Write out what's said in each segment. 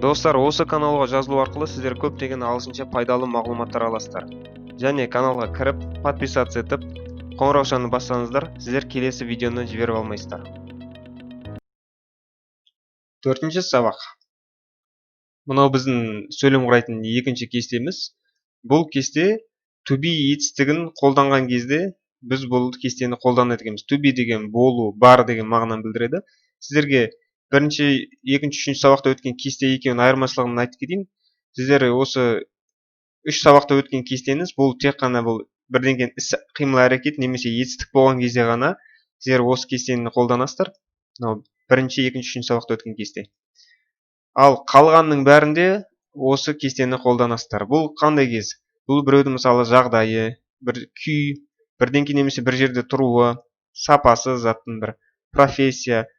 Достар, осы каналға жазылу арқылы сіздер көптеген ағылшынша пайдалы мағлұматтар аласыздар. Және каналға кіріп, подписаться етіп, қоңыраушаны бассаңыздар, сіздер келесі видеоны жіберіп алмайсыздар. 4-ші сабақ. Мынау біздің сөйлем құрайтын екінші кестеміз. Бұл кесте to be етістігін қолданған кезде біз бұл кестені қолданады екенбіз. To be деген болу, бар деген мағынаны білдіреді. Сіздерге бірінші, екінші, үшінші сабақта өткен кесте екеуінің айырмашылығын айтып кетейін. Сіздер осы үш сабақта өткен кестеңіз бұл тек қана бұл бірден іс қимыл әрекет немесе етістік болған кезде ғана сіздер осы кестені қолданасыздар. Бірінші, екінші, үшінші сабақта өткен кесте. Ал қалғанның бәрінде осы кестені қолданасыздар. Бұл қандай кез? Бұл біреудің мысалы жағдайы, бір күй, бірден кейін немесе бір жерде тұруы, сапасы заттың бір профессия,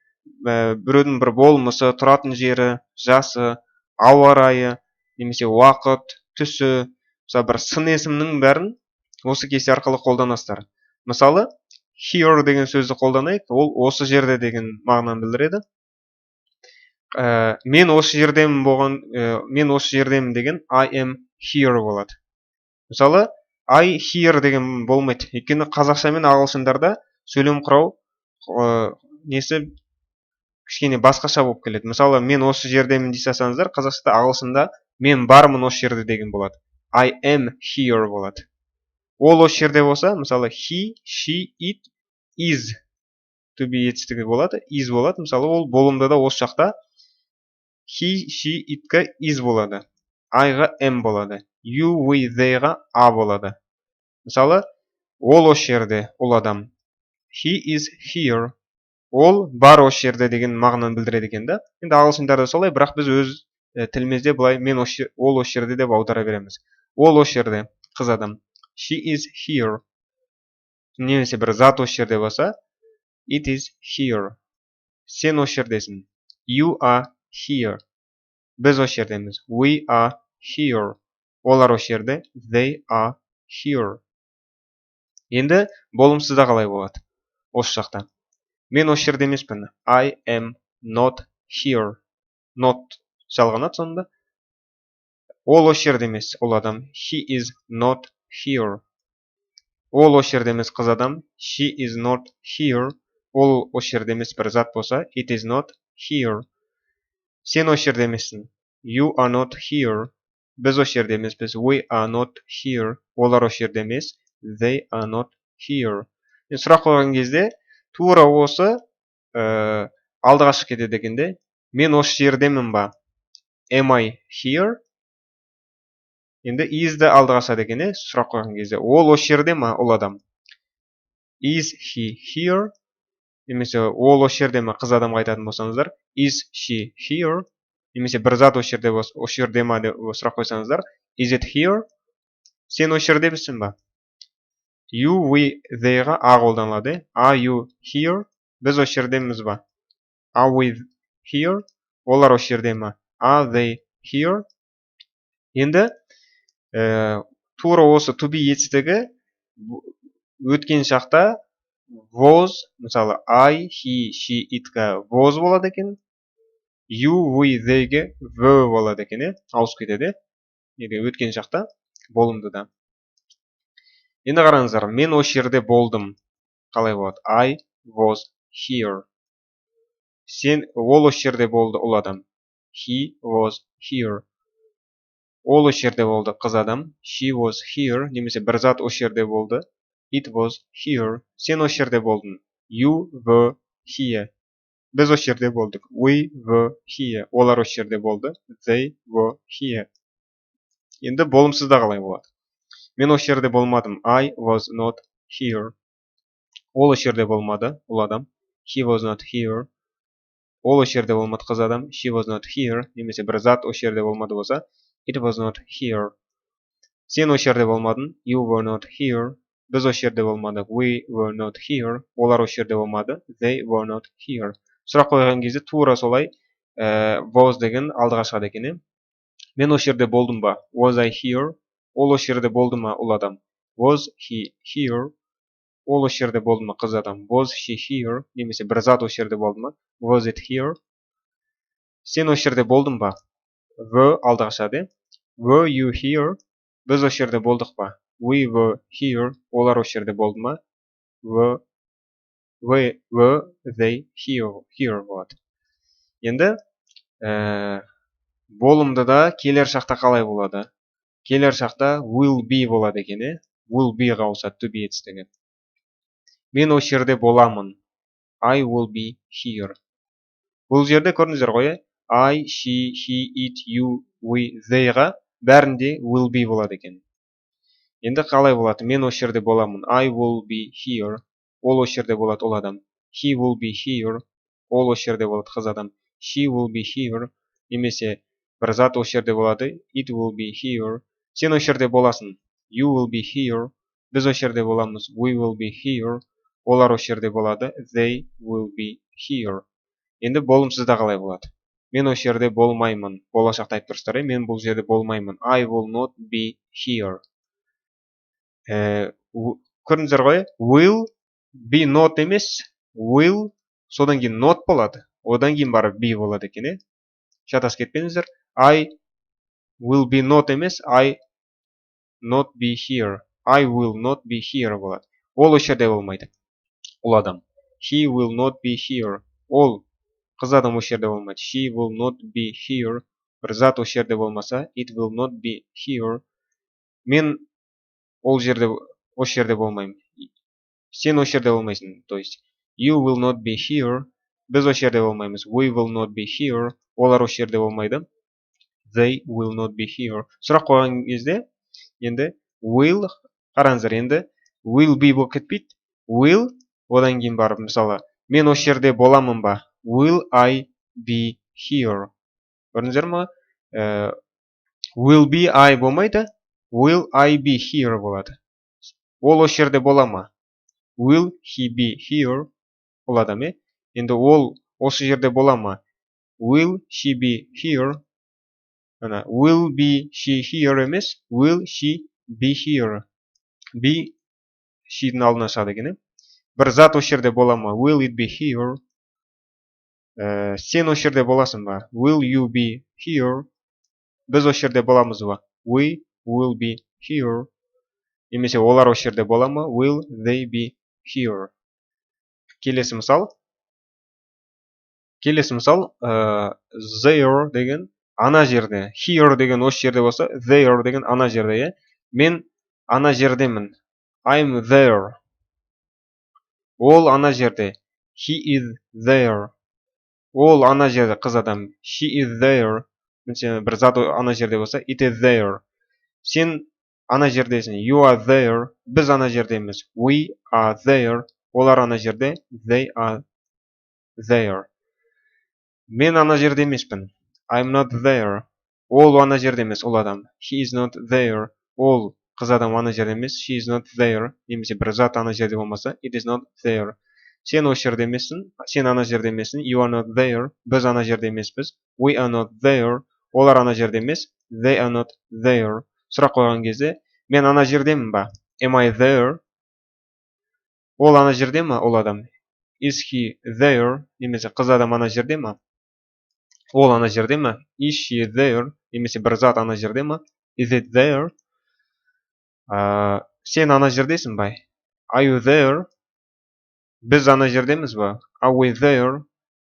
біреудің бір болмысы, тұратын жері, жасы, ауа райы, немесе уақыт, түсі, мысалы бір сын есімнің бәрін осы кесте арқылы қолданасыздар. Мысалы, here деген сөзді қолданайық, ол осы жерде деген мағынаны білдіреді. Мен осы жердемін деген I am here болады. Мысалы, I here деген болмайды. Өйткені қазақша мен ағылшындарда сөйлем құрау несі кішкене басқаша болып келеді. Мысалы, мен осы жердемін дей салсаңыздар, қазақшада ағылшында мен бармын осы жерде деген болады. I am here болады. Ол осы жерде болса, мысалы, he, she, it, is to be етістігі болады, is болады. Мысалы, ол болымда да осы жақта he, she, it-ға is болады. I-ға am болады. You, we, they-ға a болады. Мысалы, ол осы жерде, ол адам. He is here. Ол бар осы жерде деген мағынаны білдіреді екен да. Енді ағылшындарда солай, бірақ біз өз тілімізде былай ол осы жерде деп аудара береміз. Ол осы жерде, қыз адам. She is here. Немесе бір зат осы жерде болса, it is here. Сен осы жердесің. You are here. Біз осы жердеміз. We are here. Олар осы жерде. They are here. Енді болымсызда қалай болады? Осы жақта. Мен осы жерде емеспін. I am not here. Not жалғанады сонда. Ол осы жерде емес, ол адам. He is not here. Ол осы жерде емес, қыз адам. She is not here. Ол осы жерде емес, бір зат болса, it is not here. Сен осы жерде емессің. You are not here. Біз осы жерде емеспіз. We are not here. Олар осы жерде емес. They are not here. Сұрақ қойған кезде тура осы алдыға шығып кетеді екенде. Мен осы жердемін ба? Am I here? Енді is-ді алдыға шығады екен, сұрақ қойған кезде. Ол осы жерде ма, ол адам? Is he here? Немесе ол осы жерде ма, қыз адамға айтатын болсаңыздар. Is she here? Немесе бір зат осы жерде ма деп сұрақ қойсаңыздар. Is it here? Сен осы жерде бісің ба? You, we, they-ға a қолданылады. Are you here? Біз осы жердеміз ба? Are we here? Олар осы жерде ма? Are they here? Енді тура осы to be етістігі өткен шақта was, мысалы I, he, she, it-ға was болады екен. You, we, they-ге were болады екен, ауысып кетеді. Өткен шақта болымды да. Енді қараңыздар, мен осы жерде болдым. Қалай болады? I was here. Сен ол осы жерде болды, ол адам. He was here. Ол осы жерде болды, қыз адам. She was here. Немесе бір зат осы жерде болды. It was here. Сен осы жерде болдың. You were here. Біз осы жерде болдық. We were here. Олар осы жерде болды. They were here. Енді болымсызда қалай болады? Мен осы жерде болмадым. I was not here. Ол осы жерде болмады, ол адам. He was not here. Ол осы жерде болмады, қыз адам. She was not here. Немесе бір зат осы жерде болмады болса, it was not here. Сен осы жерде болмадың. You were not here. Біз осы жерде болмадық. We were not here. Олар осы жерде болмады. They were not here. Сұрақ қойған кезде тура солай was деген алдыға шығады екен. Мен осы жерде болдым ба? Was I here? Ол осы жерде болды ма, ол адам? Was he here? Ол осы жерде болды ма, қыз адам? Was she here? Немесе бір зат осы жерде болды ма? Was it here? Сен осы жерде болдың ба? were алдыға шығады. Were you here? Біз осы жерде болдық па? We were here. Олар осы жерде болды ма? Were they here болады. Енді болымдыда келер шақта қалай болады? Келер шақта will be болады екен, will be-ға ауысады, to be етістігі. Мен осы жерде боламын. I will be here. Бұл жерде көрдіңіздер ғой, I, she, he, it, you, we, they-ға бәрінде will be болады екен. Енді қалай болады? Мен осы жерде боламын. I will be here. Ол осы жерде болады, ол адам. He will be here. Ол осы жерде болады, қыз адам. She will be here. Немесе бір зат осы жерде болады. It will be here. Сен осы жерде боласың. You will be here. Біз осы жерде боламыз. We will be here. Олар осы жерде болады. They will be here. Енді болымсызда қалай болады? Мен осы жерде болмаймын. Болашақта айтып тұрсыздар, мен бұл жерде болмаймын. I will not be here. Көрдіңіздер ғой? Will be not емес. Will содан кейін not болады. Одан кейін барып be болады екен. Шатасып кетпеңіздер. I will be not емес. I not be here. I will not be here болады. Ол осы жерде болмайды. Ол адам. He will not be here. Ол қыз адам осы жерде болмайды. She will not be here. Бір зат осы жерде болмаса, it will not be here. Мен ол жерде осы жерде болмаймын. Сен осы жерде болмайсың. То есть you will not be here. Біз осы жерде болмаймыз. We will not be here. Олар осы жерде болмайды. They will not be here. Сұрақ қойған кезде енді will, қараңыздар, енді will be болып кетпейді. Will одан кейін барып, мысалы, мен осы жерде боламын ба? Will I be here? Көрдіңіздер ме? Will be I болмайды. Will I be here болады. Ол осы жерде бола ма? Will he be here? Ол адам, енді ол осы жерде бола ма? Will she be here? Ана, will be she here емес, will she be here? Be she'дің алдына шығады екен. Бір зат осы жерде бола ма? Will it be here? Сен осы жерде боласың ба? Will you be here? Біз осы жерде боламыз ба? We will be here. Немесе олар осы жерде бола ма? Will they be here? Келесі мысал. There деген ана жерде. Here деген осы жерде болса, there деген ана жерде. Мен ана жердемін. I'm there. Ол ана жерде. He is there. Ол ана жерде, қыз адам. She is there. Бір зат ана жерде болса, it is there. Сен ана жердесің. You are there. Біз ана жердеміз. We are there. Олар ана жерде. They are there. Мен ана жерде емеспін. I'm not there. Ол ана жерде емес, ол адам. He is not there. Ол қыз адам ана жерде емес. She is not there. Немесе бір зат ана жерде болмаса, it is not there. Сен осы жерде емессің. Сен ана жерде емессің. You are not there. Біз ана жерде емеспіз. We are not there. Олар ана жерде емес. They are not there. Сұрақ қойған кезде, мен ана жердемін ба? Am I there? Ол ана жерде ма, ол адам? Is he there? Немесе қыз адам ана жерде ма? Ол ана жерде ма? Is she there? Немесе бір зат ана жерде ма? Is it there? Сен ана жердесің ба? Are you there? Біз ана жердеміз ба? Are we there?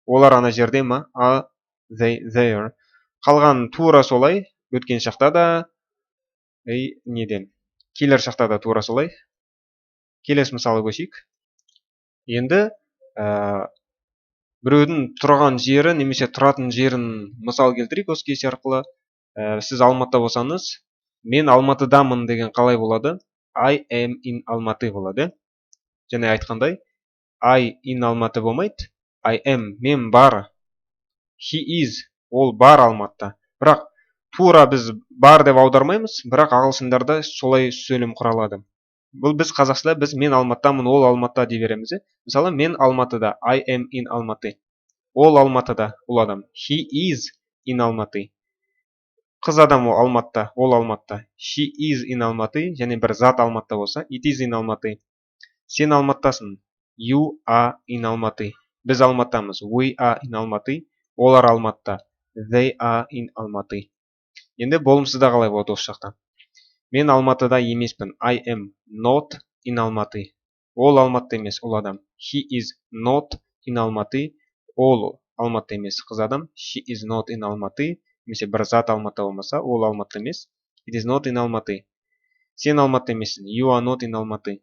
Олар ана жерде ма? Are they there? Қалған тура солай. Өткен шақта да, неден? Келер шақта да тура солай. Келесі мысалы көшейік. Енді біреудің тұрған жері немесе тұратын жерін мысал келтірейік осы кесе арқылы. Сіз Алматыда болсаңыз, мен Алматыдамын деген қалай болады? I am in Almaty болады. Және айтқандай, I in Almaty болмайды. I am, мен бар. He is, ол бар Алматыда. Бірақ тура біз бар деп аудармаймыз, бірақ ағылшындарда солай сөйлем құралады. Бұл біз қазақшада біз мен Алматыдамын, ол Алматыда дей береміз. Мысалы, мен Алматыда, I am in Almaty. Ол Алматыда, ол адам. He is in Almaty. Қыз адам ол Алматыда, ол Алматыда. She is in Almaty, және бір зат Алматыда болса, it is in Almaty. Сен Алматыдасың. You are in Almaty. Біз Алматыдамыз. We are in Almaty. Олар Алматыда. They are in Almaty. Енді болымсызда қалай болады осы жақта? Мен Алматыда емеспін. I am not in Almaty. Ол Алматыда емес, ол адам. He is not in Almaty. Ол Алматыда емес, қыз адам. She is not in Almaty. Немесе бір зат Алматыда болмаса, ол Алматыда емес. It is not in Almaty. Сен Алматыда емессің. You are not in Almaty.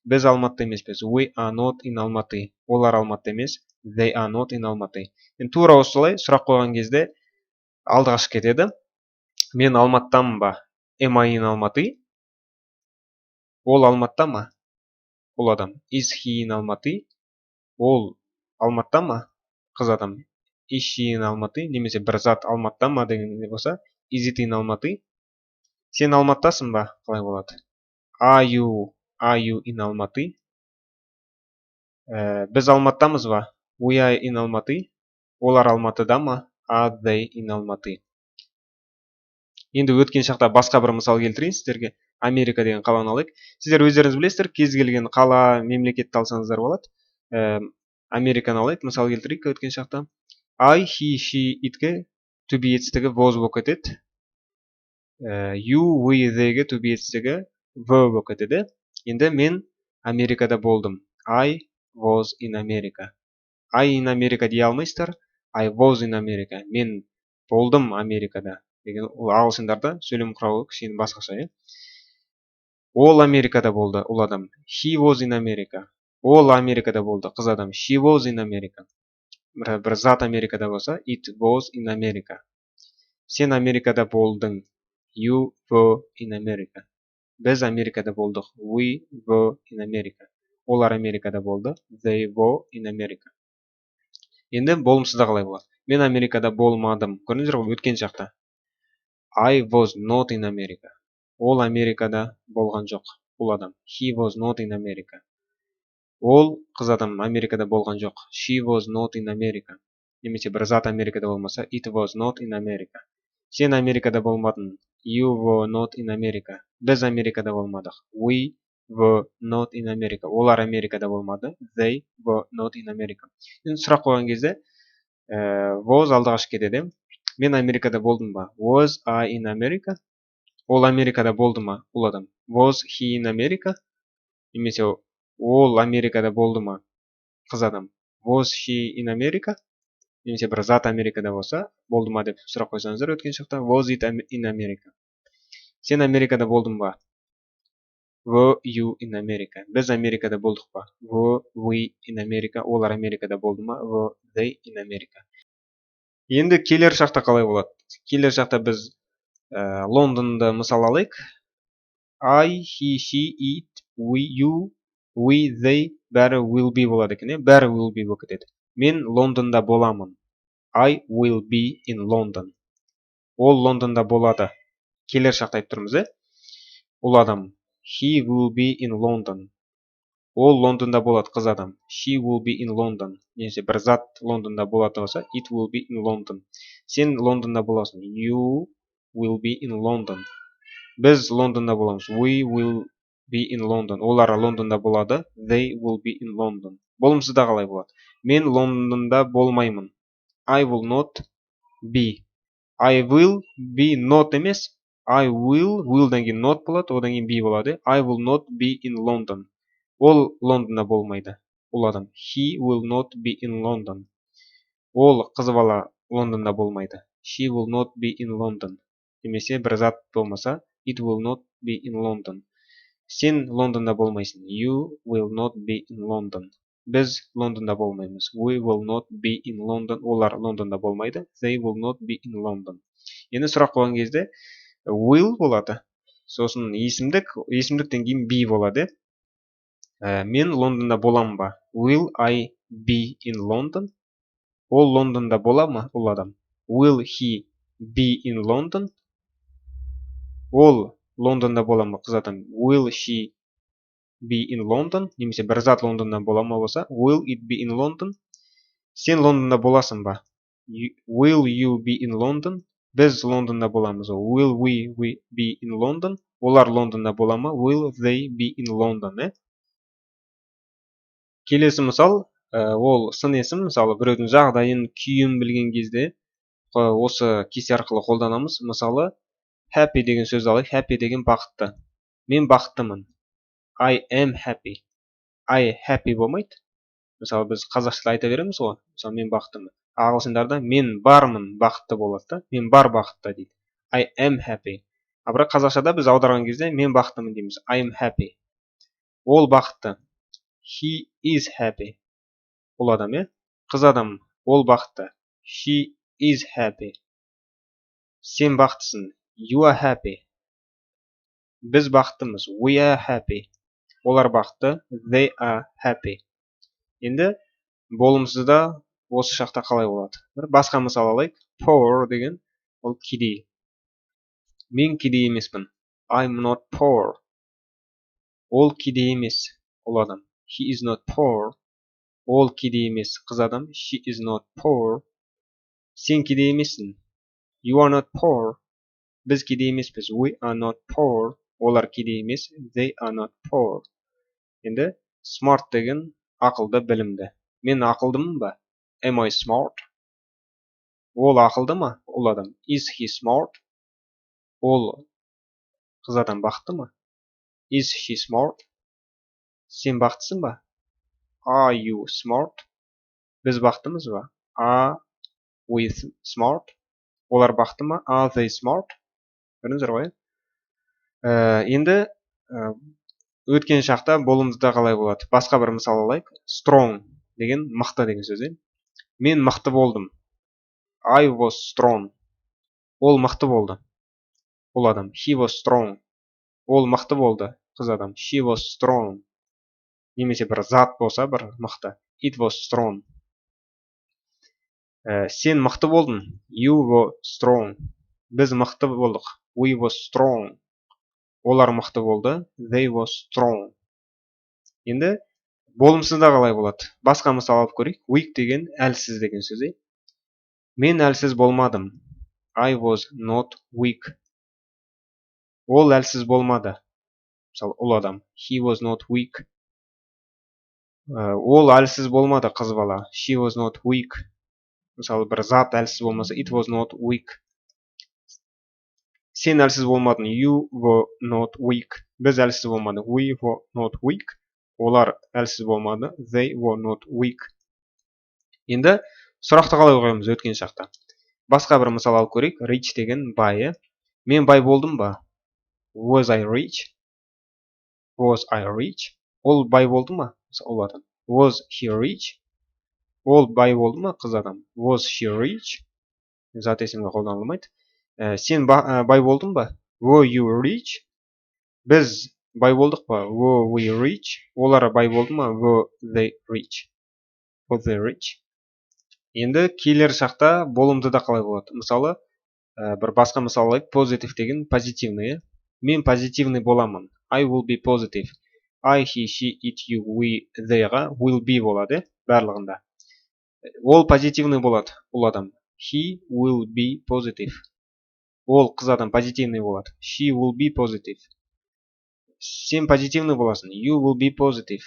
Біз Алматыда емеспіз. We are not in Almaty. Олар Алматыда емес. They are not in Almaty. Енді тура осылай сұрақ қойған кезде алдыға шығып кетеді. Мен Алматыдамын ба? Am I in Almaty? Ол Алматыда ма? Ол адам. Is he in Almaty? Ол Алматыда ма? Қыз адам. Is she in Almaty? Немесе бір зат Алматыда ма деген болса, is it in Almaty? Сен Алматыдасың ба? Қалай болады? Are you in Almaty? Біз Алматыдамыз ба? We are in Almaty. Олар Алматыда ма? Are they in Almaty? Енді өткен шақта басқа бір мысал келтірейін сіздерге. Америка деген қаланы алайық. Сіздер өздеріңіз білесіздер, кез келген қала, мемлекетті алсаңыздар болады. Американы алайық, мысал келтірейік өткен шақта. I, he, she, itке to be етістігі was болып кетеді. You, we, theyге to be етістігі were болып кетеді. Енді мен Америкада болдым. I was in America. I in America дей алмайсыздар. I was in America. Мен болдым Америкада. Деген ол ағылшындарда сөйлем құрауы кішкене басқаша. Ол Америкада болды, ол адам. He was in America. Ол Америкада болды, қыз адам. She was in America. Бір зат Америкада болса, it was in America. Сен Америкада болдың. You were in America. Біз Америкада болдық. We were in America. Олар Америкада болды. They were in America. Енді болымсызда қалай болады? Мен Америкада болмадым. Көрдіңіздер ғой, өткен шақта. I was not in America. Ол Америкада болған жоқ. Ол адам. He was not in America. Ол қыз адам Америкада болған жоқ. She was not in America. Немесе бір зат Америкада болмаса, it was not in America. Сен Америкада болмадың. You were not in America. Біз Америкада болмадық. We were not in America. Олар Америкада болмады. They were not in America. Енді сұрақ қойған кезде was алдыға шығып кетеді. Мен Америкада болдым ба? Was I in America? Ол Америкада болды ма? Ол адам. Was he in America? Немесе ол Америкада болды ма? Қыз адам. Was she in America? Немесе бір зат Америкада болса, болды ма деп сұрақ қойсаңыздар өткен шақта. Was it in America? Сен Америкада болдың ба? Were you in America? Біз Америкада болдық па? Were we in America? Олар Америкада болды ма? Were they in America? Енді келер шақта қалай болады? Келер шақта біз Лондонды мысал алайық. I, he, she, it, you, we, they бәрі will be болады екен. Бәрі will be болып кетеді. Мен Лондонда боламын. I will be in London. Ол Лондонда болады. Келер шақта айтып тұрмыз. Ол адам. He will be in London. Ол Лондонда болады, қыз адам. She will be in London. Немесе бір зат Лондонда болады болса, it will be in London. Сен Лондонда боласың. You will be in London. Біз Лондонда боламыз. We will be in London. Олар Лондонда болады. They will be in London. Болымсызда қалай болады? Мен Лондонда болмаймын. I will not be. I will be not емес. I will'дан кейін not болады, одан кейін be болады. I will not be in London. Ол Лондонда болмайды. Ол адам. He will not be in London. Ол қыз бала Лондонда болмайды. She will not be in London. Немесе бір зат болмаса, it will not be in London. Сен Лондонда болмайсың. You will not be in London. Біз Лондонда болмаймыз. We will not be in London. Олар Лондонда болмайды. They will not be in London. Енді сұрақ қойған кезде will болады. Сосын есімдіктен кейін be болады. Мен Лондонда боламын ба? Will I be in London? Ол Лондонда бола ма? Ол адам. Will he be in London? Ол Лондонда бола ма? Қыз адам. Will she be in London? Немесе бір зат Лондонда бола ма болса, will it be in London? Сен Лондонда боласың ба? Will you be in London? Біз Лондонда боламыз. Will we be in London? Олар Лондонда бола ма? Will they be in London? Келесі мысал, ол сын есім, мысалы біреудің жағдайын, күйін білген кезде осы кесе арқылы қолданамыз. Мысалы, happy деген сөзді алайық. Happy деген бақытты. Мен бақыттымын. I am happy. I happy болмайды. Мысалы біз қазақшада айта береміз ғой. Мысалы мен бақыттымын. Ағылшындарда мен бармын бақытты болады да. Мен бар бақытты дейді. I am happy. А бірақ қазақшада біз аударған кезде мен бақыттымын дейміз. I am happy. Ол бақытты. He is happy. Ол адам, қыз адам, ол бақытты. She is happy. Сен бақыттысың. You are happy. Біз бақыттымыз. We are happy. Олар бақытты. They are happy. Енді болымсызда осы шақта қалай болады? Бір басқа мысал алайық. Poor деген ол кедей. Мен кедей емеспін. I'm not poor. Ол кедей емес. Ол адам. He is not poor. Ол кедей емес. Қыз адам. She is not poor. Сен кедей емессің. You are not poor. Біз кедей емеспіз. We are not poor. Олар кедей емес. They are not poor. Енді smart деген ақылды, білімді. Мен ақылдымын ба? Am I smart? Ол ақылды ма? Ол адам. Is he smart? Ол қыз адам бақытты ма? Is she smart? Сен бақыттысың ба? Are you smart? Біз бақыттымыз ба? Are we smart? Олар бақытты ма? Are they smart? Көрдіңіздер ғой? Енді өткен шақта болымсызда қалай болады? Басқа бір мысал алайық. Strong деген мықты деген сөз. Мен мықты болдым. I was strong. Ол мықты болды. Ол адам. He was strong. Ол мықты болды. Қыз адам. She was strong. Немесе бір зат болса, бір мықты. It was strong. Сен мықты болдың. You were strong. Біз мықты болдық. We were strong. Олар мықты болды. They were strong. Енді болымсызда қалай болады? Басқа мысал алып көрейік. Weak деген әлсіз деген сөз. Мен әлсіз болмадым. I was not weak. Ол әлсіз болмады. Мысалы, ол адам. He was not weak. Ол әлсіз болмады, қыз бала. She was not weak. Мысалы, бір зат әлсіз болмаса, it was not weak. Сен әлсіз болмадың. You were not weak. Біз әлсіз болмадық. We were not weak. Олар әлсіз болмады. They were not weak. Енді сұрақты қалай қоямыз өткен шақта? Басқа бір мысал алып көрейік. Rich деген бай. Мен бай болдым ба? Was I rich? Was I rich? Ол бай болды ма? Ол адам. Was he rich? Ол бай болды ма? Қыз адам. Was she rich? Зат есімге қолданылмайды. Сен бай болдың ба? Were you rich? Біз бай болдық па? Were we rich? Олар бай болды ма? Were they rich? Were they rich? Енді келер шақта болымдыда қалай болады? Мысалы, бір басқа мысал алайық. Positive деген позитивный. Мен позитивный боламын. I will be positive. I, he, she, it, you, we, they'ға will be болады барлығында. Ол позитивный болады, ол адам. He will be positive. Ол қыз адам позитивный болады. She will be positive. Сен позитивный боласың. You will be positive.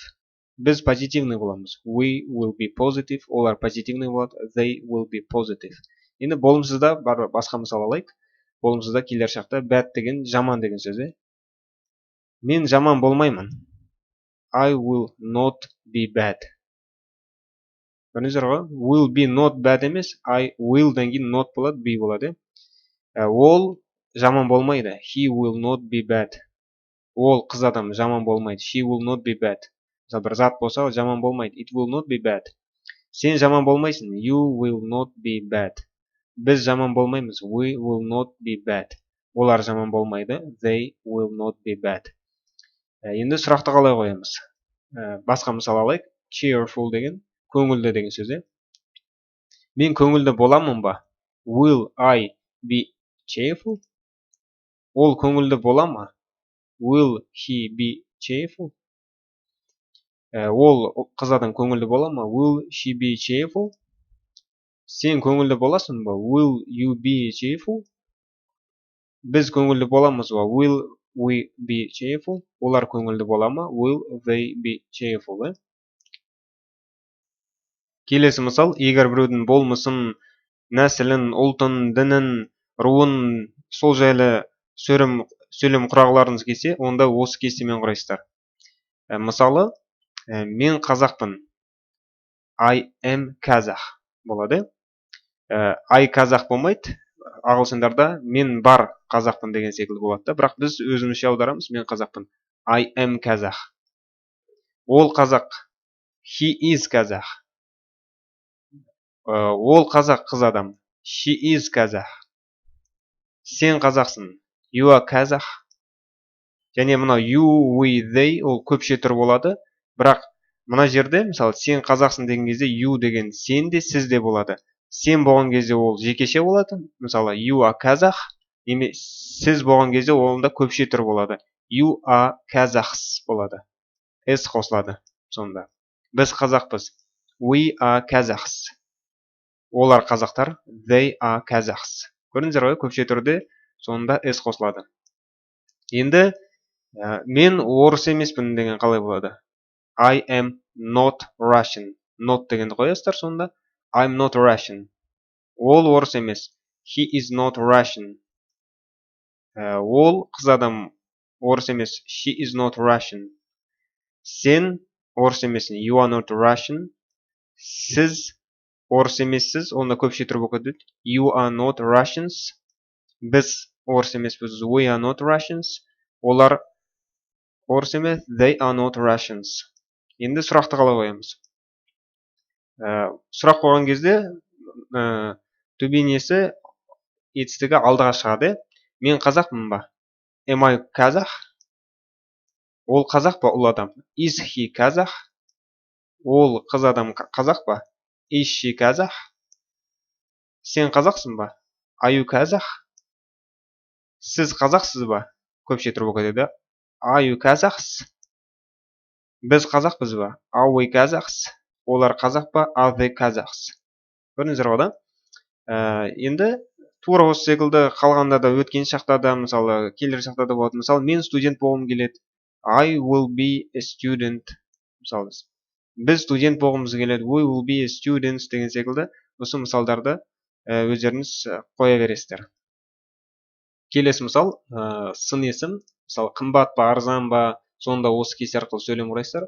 Біз позитивный боламыз. We will be positive. Олар позитивный болады. They will be positive. Енді болымсызда басқа мысал алайық. Болымсызда келер шақта bad деген жаман деген сөз. Мен жаман болмаймын. I will not be bad. Көрдіңіздер ғой? Will be not bad емес. I will дан кейін not болады, be болады. Ол жаман болмайды. He will not be bad. Ол қыз адам жаман болмайды. She will not be bad. Мысалы бір зат болса, жаман болмайды. It will not be bad. Сен жаман болмайсың. You will not be bad. Біз жаман болмаймыз. We will not be bad. Олар жаман болмайды. They will not be bad. Енді сұрақты қалай қоямыз? Басқа мысал алайық. Cheerful деген көңілді деген сөз. Мен көңілді боламын ба? Will I be cheerful? Ол көңілді бола ма? Will he be cheerful? Ол қыз адам көңілді бола ма? Will she be cheerful? Сен көңілді боласың ба? Will you be cheerful? Біз көңілді боламыз ба? Will we be cheerful? Олар көңілді бола ма? Will they be cheerful? Келесі мысал, егер біреудің болмысын, нәсілін, ұлтын, дінін, руын сол жайлы сөйлем құрағыларыңыз келсе, онда осы кестемен құрайсыздар. Мысалы, мен қазақпын. I am Kazakh болады. I казах болмайды. Ағылшындарда мен бар қазақпын деген секілді болады да, бірақ біз өзімізше аударамыз, мен қазақпын. I am Kazakh. Ол қазақ. He is Kazakh. Ол қазақ қыз адам. She is Kazakh. Сен қазақсың. You are Kazakh. Және мына you, we, they ол көпше түр болады. Бірақ мына жерде, мысалы, сен қазақсың деген кезде you деген сен де, сіз де болады. Сен болған кезде ол жекеше болады. Мысалы, you are Kazakh. Сіз болған кезде онда көпше түр болады. You are Kazakhs болады. S қосылады сонда. Біз қазақпыз. We are Kazakhs. Олар қазақтар. They are Kazakhs. Көрдіңіздер ғой, көпше түрде сонда S қосылады. Енді мен орыс емеспін деген қалай болады? I am not Russian. Not дегенді қоясыздар сонда. I'm not Russian. Ол орыс емес. He is not Russian. Ол қыз адам орыс емес. She is not Russian. Сен орыс емессің. You are not Russian. Сіз орыс емессіз. Онда көпше түр болып кетеді. You are not Russians. Біз орыс емеспіз. We are not Russians. Олар орыс емес. They are not Russians. Енді сұрақты қалай қоямыз? Сұрақ қойған кезде төбенесі етістігі алдыға шығады. Мен қазақпын ба? Am I Kazakh? Ол қазақ па, ұл адам? Is he Kazakh? Ол қыз адам қазақ па? Is she Kazakh? Сен қазақсың ба? Are you Kazakh? Сіз қазақсыз ба? Көпше түр болып кетеді. Are you Kazakhs? Біз қазақпыз ба? Are we Kazakhs? Олар қазақ па? Are they Kazakhs? Көрдіңіздер ғой да? Енді тура осы секілді қалғанда да өткен шақта да, мысалы, келер шақта да болады. Мысалы, мен студент болғым келеді. I will be a student. Мысалы, біз студент болғымыз келеді. We will be a students деген секілді осы мысалдарды өздеріңіз қоя бересіздер. Келесі мысал, сын есім. Мысалы, қымбат па, арзан ба, сонда осы кесте арқылы сөйлем құрайсыздар.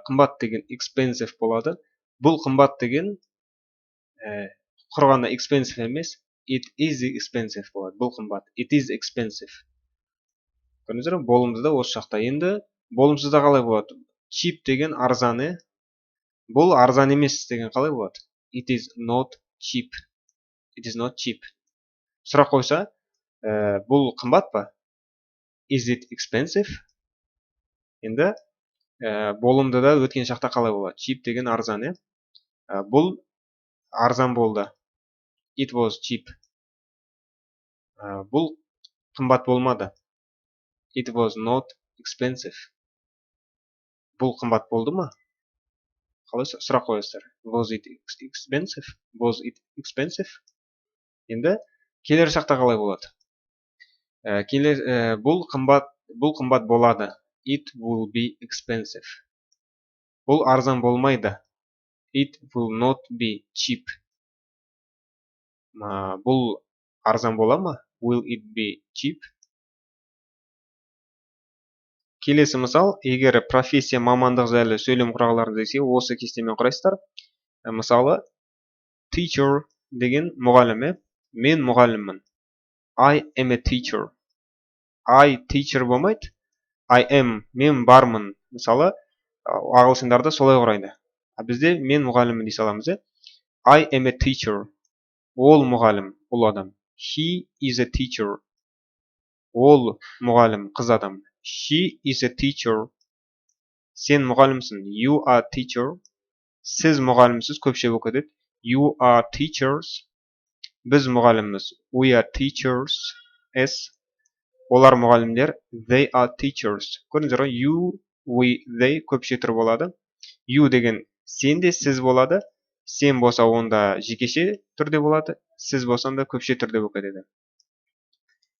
Қымбат деген expensive болады. Бұл қымбат деген құрғанда expensive емес, it is expensive болады. Бұл қымбат. It is expensive. Көрдіңіздер ме? Болымсызда осы шақта. Енді болымсызда қалай болады? Cheap деген арзаны. Бұл арзан емес деген қалай болады? It is not cheap. It is not cheap. Сұрақ қойса, бұл қымбат па? Is it expensive? Енді болымды да өткен шақта қалай болады? Cheap деген арзан. Бұл арзан болды. It was cheap. Бұл қымбат болмады. It was not expensive. Бұл қымбат болды ма? Қалай сұрақ қойасыздар? Was it expensive? Was it expensive? Енді келер шақта қалай болады? Бұл қымбат болады. It will be expensive. Бұл арзан болмайды. It will not be cheap. Бұл арзан бола ма? Will it be cheap? Келесі мысал, егер профессия, мамандық жайлы сөйлем құрағыларын десе, осы кестемен құрайсыздар. Мысалы, teacher деген мұғалім. Мен мұғаліммін. I am a teacher. I teacher болмайды. I am, мен бармын. Мысалы, ағылшындарда солай құрайды. Бізде мен мұғаліммін дей саламыз. I am a teacher. Ол мұғалім, ұл адам. He is a teacher. Ол мұғалім, қыз адам. She is a teacher. Сен мұғалімсің. You are teacher. Сіз мұғалімсіз, көпше болып кетеді. You are teachers. Біз мұғалімміз. We are teachers. S. Олар мұғалімдер. They are teachers. Көрдіңіздер ғой? You, we, they көпше түр болады. You деген сен де, сіз болады. Сен болса онда жекеше түрде болады. Сіз болсанда көпше түрде болып кетеді.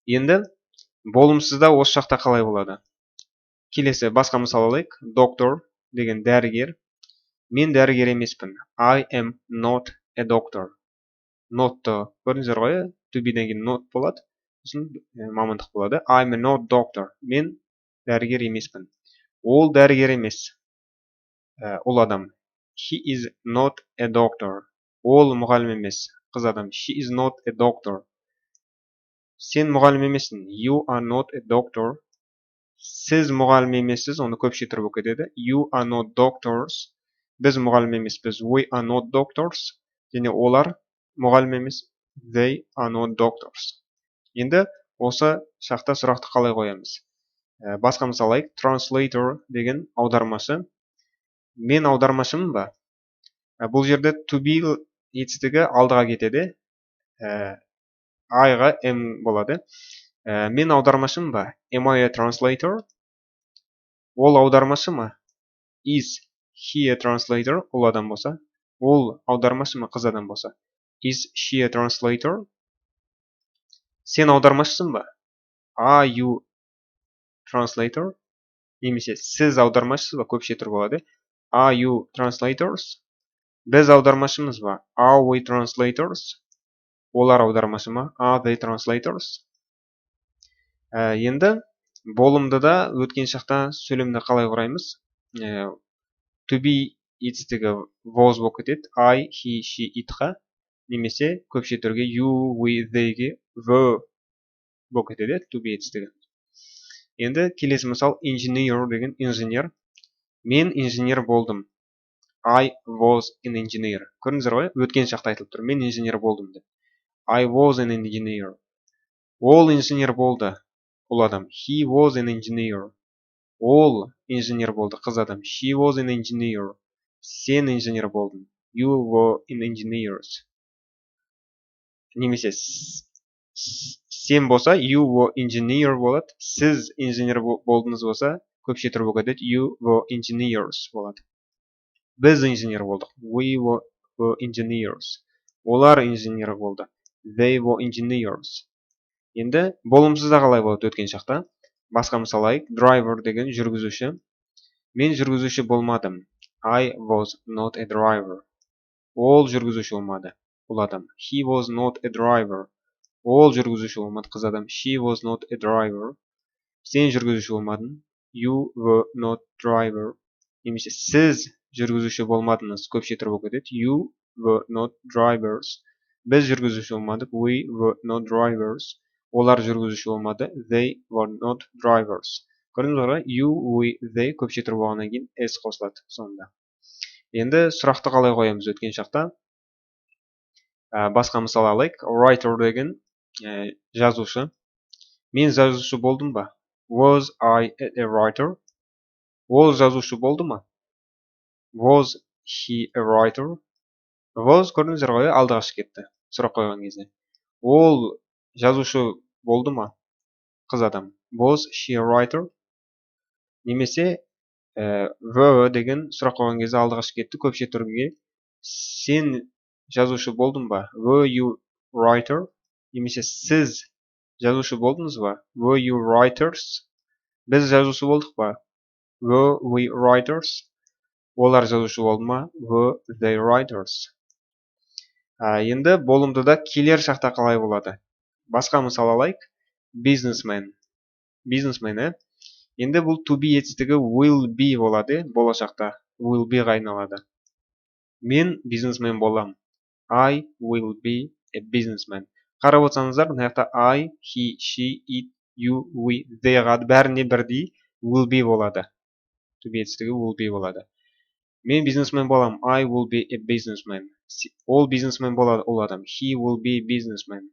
Енді болымсызда осы шақта қалай болады? Келесі басқа мысал алайық. Doctor деген дәрігер. Мен дәрігер емеспін. I am not a doctor. Not көрдіңіздер ғой? To be деген not болады. сосын мамандық болады. I'm not doctor. Мен дәрігер емеспін. Ол дәрігер емес. Ол адам. He is not a doctor. Ол мұғалім емес. Қыз адам. She is not a doctor. Сен мұғалім емессің. You are not a doctor. Сіз мұғалім емессіз. Оны көпшіліктер болып кетеді. You are not doctors. Біз мұғалім емеспіз. We are not doctors. Және олар мұғалім емес. They are not doctors. Енді осы шақта сұрақты қалай қоямыз? Басқа мысал алайық. Translator деген аудармашы. Мен аудармашымын ба? Бұл жерде to be етістігі алдыға кетеді. I-ға M болады. Мен аудармашымын ба? Am I a translator? Ол аудармашы ма? Is he a translator? Ол адам болса. Ол аудармашы ма? Қыз адам болса. Is she a translator? Сен аудармашысың ба? Are you translator? Немесе сіз аудармашысыз ба? Көпшіліктер болады. Are you translators? Біз аудармашымыз ба? Are we translators? Олар аудармашы ма? Are they translators? Енді болымдыда өткен шақта сөйлемді қалай құраймыз? To be етістігі was болып кетеді. I, he, she, it-ға. Немесе көпшіліктерге you, we, they-ге were болып кетеді. To be етістігі. Енді келесі мысал engineer деген инженер. Мен инженер болдым. I was an engineer. Көрдіңіздер ғой? Өткен шақта айтылып тұр. Мен инженер болдым деп. I was an engineer. Ол инженер болды. Ол адам. He was an engineer. Ол инженер болды. Қыз адам. She was an engineer. Сен инженер болдың. You were an engineers. Немесе сен болса you were engineer болады. Сіз инженер болдыңыз болса көпшіліктер болып кетеді. You were engineers болады. Біз инженер болдық. We were engineers. Олар инженер болды. They were engineers. Енді болымсызда қалай болады өткен шақта? Басқа мысал алайық. Driver деген жүргізуші. Мен жүргізуші болмадым. I was not a driver. Ол жүргізуші болмады. Ол адам. He was not a driver. Ол жүргізуші болмады. Қыз адам. She was not a driver. Сен жүргізуші болмадың. You were not driver. Немесе сіз жүргізуші болмадыңыз. Көпшіліктер болып кетеді. You were not drivers. Біз жүргізуші болмадық. We were not drivers. Олар жүргізуші болмады. They were not drivers. Көрдіңіз ғой? You, we, they көпшіліктер болғаннан кейін s қосылады соңында. Енді сұрақты қалай қоямыз өткен шақта? Басқа мысал алайық. Writer деген жазушы. Мен жазушы болдым ба? Was I a writer? Ол жазушы болды ма? Was he a writer? Was көрдіңіздер ғой, алдыға шығып кетті. Сұрақ қойған кезде. Ол жазушы болды ма? Қыз адам. Was she a writer? Немесе were деген сұрақ қойған кезде алдыға шығып кетті. Көпшіліктерге сен жазушы болдың ба? Were you writer? Немесе сіз жазушы болдыңыз ба? Were you writers? Біз жазушы болдық ба? Were we writers? Олар жазушы болды ма? Were they writers? Енді болымдыда келер шақта қалай болады? Басқа мысал алайық. Businessman. Businessman. Енді бұл to be етістігі will be болады. Болашақта will be айналады. Мен бизнесмен болам. I will be a businessman. Қарап отырсаңыздар, мына жақта I, he, she, it, you, we, they-ға бәріне бірдей will be болады. To be етістігі will be болады. Мен бизнесмен болам. I will be a businessman. Ол бизнесмен болады, ол адам. He will be a businessman.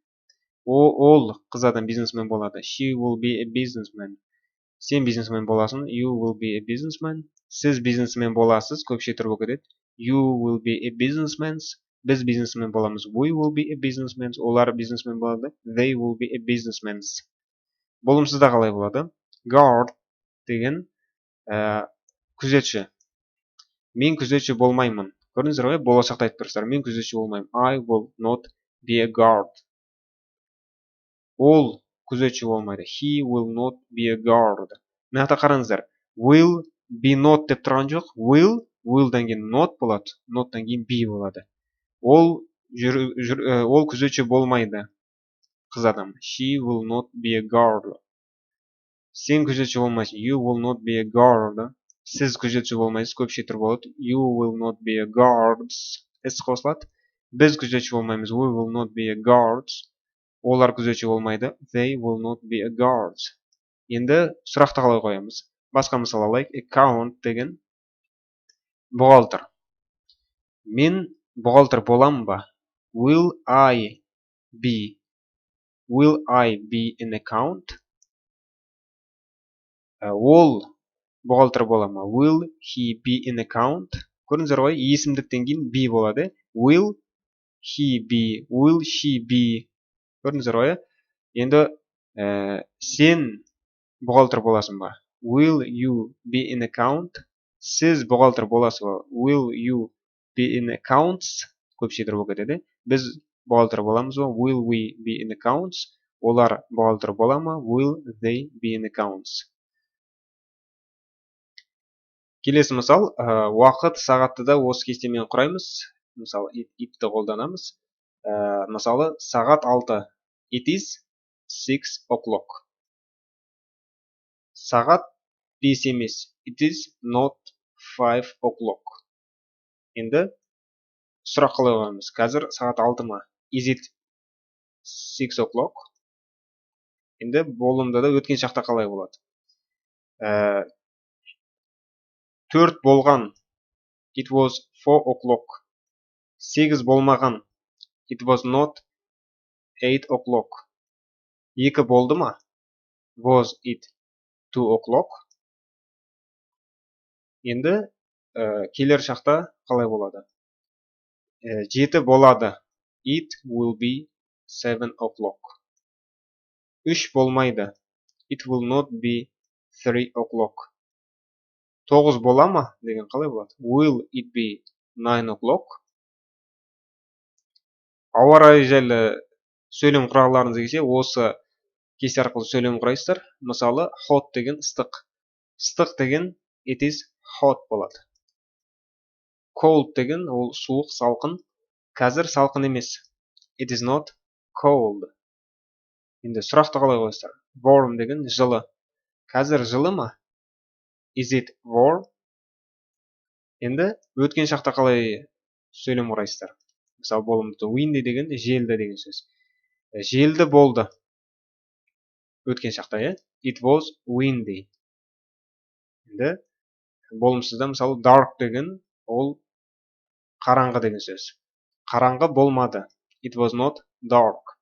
Ол қыз адам бизнесмен болады. She will be a businessman. Сен бизнесмен боласың. You will be a businessman. Сіз бизнесмен боласыз. Көпшіліктер болып кетеді. You will be a businessman. Біз бизнесмен боламыз. We will be a businessman. Олар бизнесмен болады. They will be a businessman. Болымсызда қалай болады? Guard деген күзетші. Мен күзетші болмаймын. Көрдіңіздер ғой? Болашақта айтып тұрсыздар. Мен күзетші болмаймын. I will not be a guard. Ол күзетші болмайды. He will not be a guard. Мына жақта қараңыздар. Will be not деп тұрған жоқ. Will-дан кейін not болады. Not-дан кейін be болады. Ол күзетші болмайды. қыз адам. She will not be a girl. Сен күзетші болмайсың. You will not be a girl. Сіз күзетші болмайсыз. Көпше тұр болады. You will not be a guards. S қосылады. Біз күзетші болмаймыз. We will not be a guards. Олар күзетші болмайды. They will not be a guards. Енді сұрақты қалай қоямыз? Басқа мысал алайық. Account деген бухгалтер. Мен бухгалтер боламын ба? Will I be an account? Ол бухгалтер бола ма? Will he be an account? Көрдіңіздер ғой, есімдіктен кейін be болады. Will she be? Көрдіңіздер ғой? Енді сен бухгалтер боласың ба? Will you be an account? Сіз бухгалтер боласыз ба? Will you be in accounts? Көпшедір болып кетеді. Біз бухгалтер боламыз ба? Will we be in accounts? Олар бухгалтер бола ма? Will they be in accounts? Келесі мысал, уақыт сағатты да осы кестемен құраймыз. Мысалы, it'ті қолданамыз. Мысалы, сағат 6. It is 6 o'clock. Сағат 5 емес. It is not 5 o'clock. Енді сұрақ қалай қоямыз? Қазір сағат 6 ма? Is it 6 o'clock? Енді болымда да өткен шақта қалай болады? 4 болған. It was 4 o'clock. 8 болмаған. It was not 8 o'clock. 2 болды ма? Was it 2 o'clock? Енді келер шақта қалай болады? 7 болады. It will be 7 o'clock. 3 болмайды. It will not be 3 o'clock. 9 бола ма? Деген қалай болады? Will it be 9 o'clock? Ауа райы жайлы сөйлем құралдарыңыз келсе, осы кесте арқылы сөйлем құрайсыздар. Мысалы, hot деген ыстық. Ыстық деген it is hot болады. Cold деген ол суық, салқын. Қазір салқын емес. It is not cold. Енді сұрақты қалай қойсыздар? Warm деген жылы. Қазір жылы ма? Is it warm? Енді өткен шақта қалай сөйлем құрайсыздар? Мысалы, болымды windy деген желді деген сөз. Желді болды. Өткен шақта, It was windy. Енді болымсызда, мысалы, dark деген ол қараңғы деген сөз. Қараңғы болмады. It was not dark.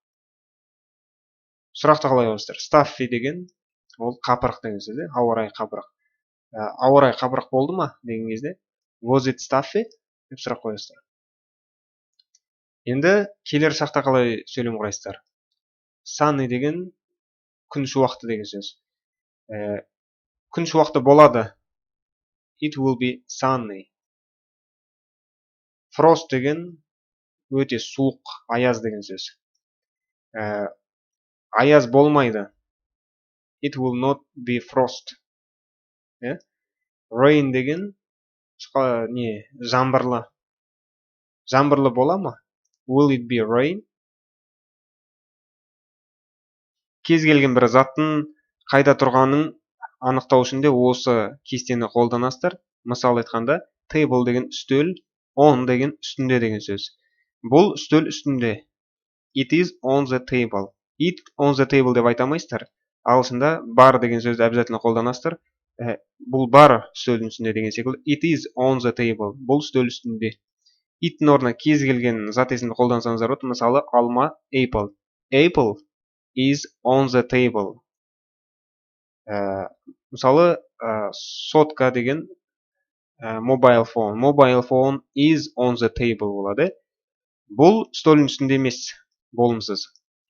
Сұрақты қалай қойсыздар? Stuffy деген ол қапырық деген сөз. Ауа райы қапырық. Ауа райы қапырық болды ма деген кезде was it stuffy деп сұрақ қойсыздар. Енді келер шақта қалай сөйлем құрайсыздар? Sunny деген күн шуақты деген сөз. Күн шуақты болады. It will be sunny. Frost деген өте суық, аяз деген сөз. Аяз болмайды. It will not be frost. Rain деген жаңбырлы. Жаңбырлы бола ма? Will it be rain? Кез келген бір заттың қайда тұрғанын анықтау үшін де осы кестені қолданасыздар. Мысал айтқанда, table деген үстел, on деген үстінде деген сөз. Бұл үстел үстінде. It is on the table. It on the table деп айтамайсыздар. Ағылшында бар деген сөзді обязательно қолданасыздар. Бұл бар үстелдің үстінде деген секілді. It is on the table. Бұл үстел үстінде. It-ің орнына кез келген зат есімді қолдансаңыздар болады. Мысалы, алма, apple. Apple is on the table. Мысалы, сотка деген mobile phone. Mobile phone is on the table болады. Бұл столдың үстінде емес, болымсыз.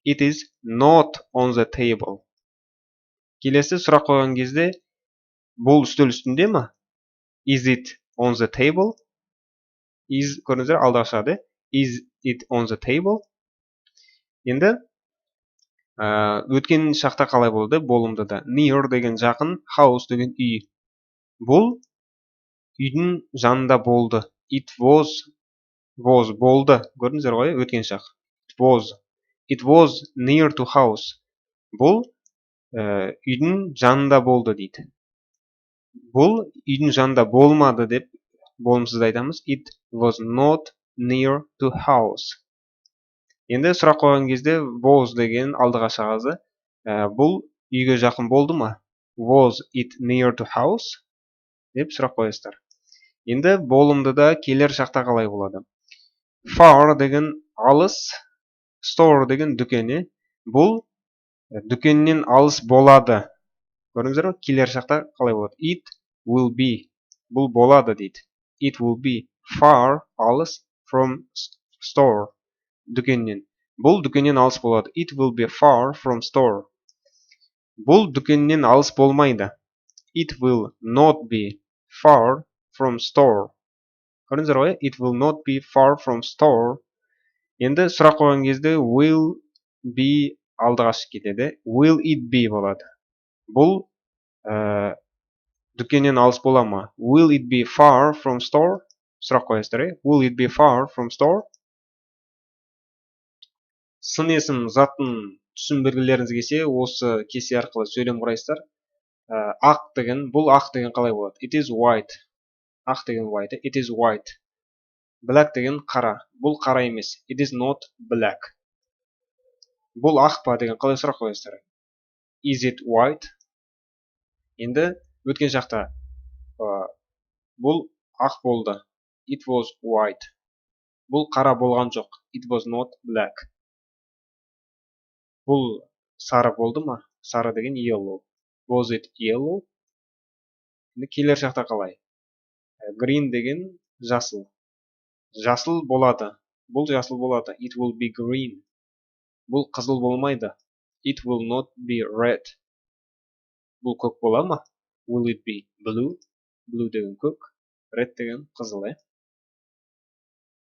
It is not on the table. Келесі сұрақ қойған кезде, бұл үстел үстінде ма? Is it on the table? Is, көріңіздер, алда шығады. Is it on the table? Енді өткен шақта қалай болды? Болымды да. Near деген жақын, house деген үй. Бұл үйдің жанында болды. It was болды. Көрдіңіздер ғой, өткен шақ. It was. It was near to house. Бұл үйдің жанында болды дейді. Бұл үйдің жанында болмады деп болымсызды айтамыз. It was not near to house. Енді сұрақ қойған кезде was деген алдыға шағазы. Бұл үйге жақын болды ма? Was it near to house? Деп сұрақ қойасыздар. Енді болымдыда келер шақта қалай болады? Far деген алыс, store деген дүкені. Бұл дүкеннен алыс болады. Көрдіңіздер ме? Келер шақта қалай болады? It will be. Бұл болады дейді. It will be far, алыс, from store. Дүкеннен. Бұл дүкеннен алыс болады. It will be far from store. Бұл дүкеннен алыс болмайды. It will not be far from store. Көрдіңіздер ғой? It will not be far from store. Енді сұрақ қойған кезде will be алдыға шығып кетеді. Will it be болады. Бұл дүкеннен алыс бола ма? Will it be far from store? Сұрақ қоясыздар. Will it be far from store? Сын есім заттың түсін белгілеріңіз келсе, осы кесе арқылы сөйлем құрайсыздар. Ақ деген, бұл ақ деген қалай болады? It is white. Ақ деген white. It is white. Black деген қара. Бұл қара емес. It is not black. Бұл ақ па деген қалай сұрақ қоясыздар? Is it white? Енді өткен шақта бұл ақ болды. It was white. Бұл қара болған жоқ. It was not black. Бұл сары болды ма? Сары деген yellow. Was it yellow? Енді келер шақта қалай? Green деген жасыл. Жасыл болады. Бұл жасыл болады. It will be green. Бұл қызыл болмайды. It will not be red. Бұл көк бола ма? Will it be blue? Blue деген көк. Red деген қызыл.